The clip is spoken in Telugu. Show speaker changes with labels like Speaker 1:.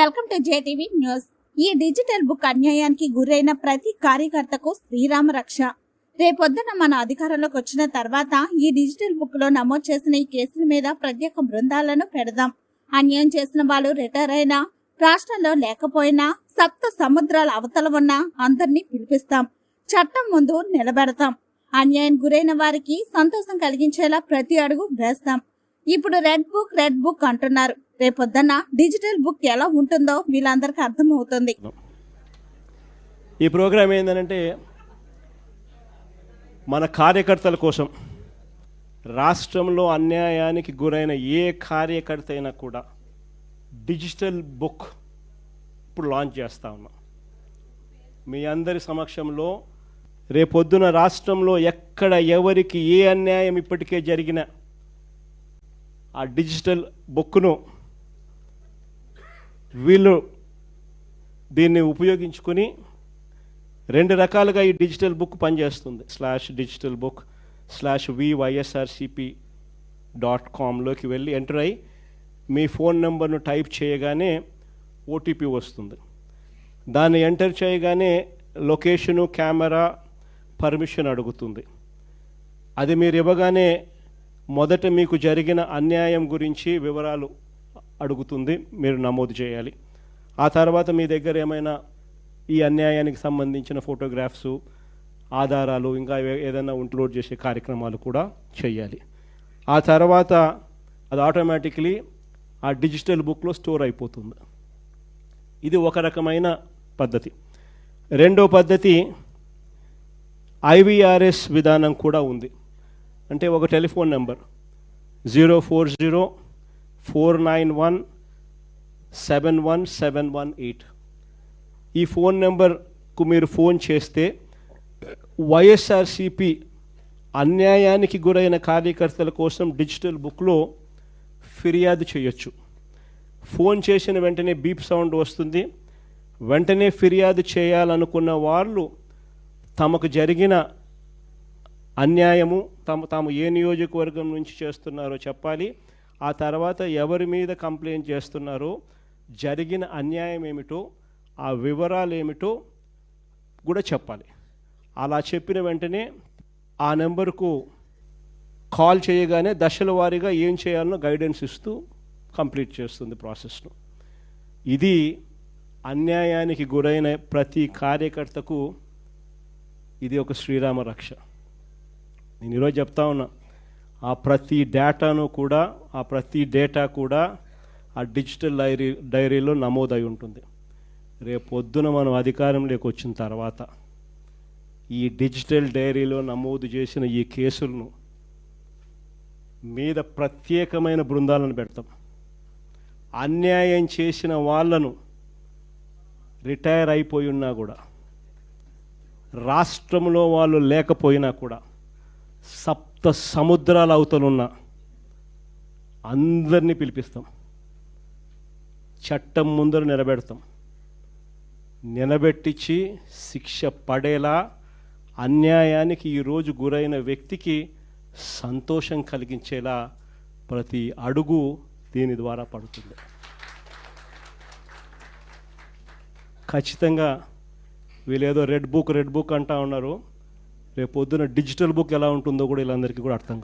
Speaker 1: Welcome to JTV news. ఈ డిజిటల్ బుక్ అన్యాయానికి గురైన ప్రతి కార్యకర్తకు శ్రీరామ రక్ష. రేపొద్దున మన అధికారంలోకి వచ్చిన తర్వాత ఈ డిజిటల్ బుక్ లో నమోదు చేసిన ఈ కేసుల మీద ప్రత్యేక బృందాలను పెడదాం. అన్యాయం చేసిన వాళ్ళు రిటైర్ అయినా, రాష్ట్రంలో లేకపోయినా, సప్త సముద్రాల అవతల ఉన్న అందరినీ పిలిపిస్తాం. చట్టం ముందు నిలబెడతాం. అన్యాయం గురైన వారికి సంతోషం కలిగించేలా ప్రతి అడుగు వేస్తాం. ఇప్పుడు రెడ్ బుక్ అంటున్నారు. రేపొద్దున డిజిటల్ బుక్ ఎలా ఉంటుందో వీళ్ళందరికీ అర్థమవుతుంది.
Speaker 2: ఈ ప్రోగ్రాం ఏంటంటే మన కార్యకర్తల కోసం, రాష్ట్రంలో అన్యాయానికి గురైన ఏ కార్యకర్త అయినా కూడా డిజిటల్ బుక్ ఇప్పుడు లాంచ్ చేస్తా ఉన్నాం. మీ అందరి సమక్షంలో రేపొద్దున రాష్ట్రంలో ఎక్కడ ఎవరికి ఏ అన్యాయం ఇప్పటికే జరిగిన ఆ డిజిటల్ బుక్ను వీళ్ళు దీన్ని ఉపయోగించుకొని రెండు రకాలుగా ఈ డిజిటల్ బుక్ పనిచేస్తుంది. /digitalbook/vySRCP.com లోకి వెళ్ళి ఎంటర్ అయ్యి మీ ఫోన్ నెంబర్ను టైప్ చేయగానే ఓటీపీ వస్తుంది. దాన్ని ఎంటర్ చేయగానే లొకేషను, కెమెరా, పర్మిషన్ అడుగుతుంది. అది మీరు ఇవ్వగానే మొదట మీకు జరిగిన అన్యాయం గురించి వివరాలు అడుగుతుంది, మీరు నమోదు చేయాలి. ఆ తర్వాత మీ దగ్గర ఏమైనా ఈ అన్యాయానికి సంబంధించిన ఫోటోగ్రాఫ్స్, ఆధారాలు, ఇంకా ఏదైనా అప్లోడ్ చేసే కార్యక్రమాలు కూడా చేయాలి. ఆ తర్వాత అది ఆటోమేటిక్లీ ఆ డిజిటల్ బుక్లో స్టోర్ అయిపోతుంది. ఇది ఒక రకమైన పద్ధతి. రెండో పద్ధతి IVRS విధానం కూడా ఉంది. అంటే ఒక టెలిఫోన్ నెంబర్ 040-491-71718. ఈ ఫోన్ నెంబర్కు మీరు ఫోన్ చేస్తే వైఎస్ఆర్సిపి అన్యాయానికి గురైన కార్యకర్తల కోసం డిజిటల్ బుక్లో ఫిర్యాదు చేయొచ్చు. ఫోన్ చేసిన వెంటనే బీప్ సౌండ్ వస్తుంది. వెంటనే ఫిర్యాదు చేయాలనుకున్న వాళ్ళు తమకు జరిగిన అన్యాయము, తాము ఏ నియోజకవర్గం నుంచి చేస్తున్నారో చెప్పాలి. ఆ తర్వాత ఎవరి మీద కంప్లైంట్ చేస్తున్నారో, జరిగిన అన్యాయం ఏమిటో, ఆ వివరాలు ఏమిటో కూడా చెప్పాలి. అలా చెప్పిన వెంటనే ఆ నెంబర్కు కాల్ చేయగానే దశల వారీగా ఏం చేయాలనో గైడెన్స్ ఇస్తూ కంప్లీట్ చేస్తుంది ప్రాసెస్ను. ఇది అన్యాయానికి గురైన ప్రతి కార్యకర్తకు ఇది ఒక శ్రీరామ రక్ష. నేను ఈరోజు చెప్తా ఉన్నా, ఆ ప్రతి డేటా కూడా ఆ డిజిటల్ డైరీలో నమోదై ఉంటుంది. రేపొద్దున మనం అధికారంలోకి వచ్చిన తర్వాత ఈ డిజిటల్ డైరీలో నమోదు చేసిన ఈ కేసులను మీద ప్రత్యేకమైన బృందాలను పెడతాం. అన్యాయం చేసిన వాళ్ళను రిటైర్ అయిపోయి ఉన్నా కూడా, రాష్ట్రంలో వాళ్ళు లేకపోయినా కూడా, సప్త సముద్రాల అవతలున్న అందరినీ పిలిపిస్తాం. చట్టం ముందర నిలబెట్టించి శిక్ష పడేలా అన్యాయానికి ఈరోజు గురైన వ్యక్తికి సంతోషం కలిగించేలా ప్రతి అడుగు దీని ద్వారా పడుతుంది. ఖచ్చితంగా వీళ్ళేదో రెడ్ బుక్ అంటా ఉన్నారు. రేపు పొద్దున డిజిటల్ బుక్ ఎలా ఉంటుందో కూడా వీళ్ళందరికీ కూడా అర్థం కాదు.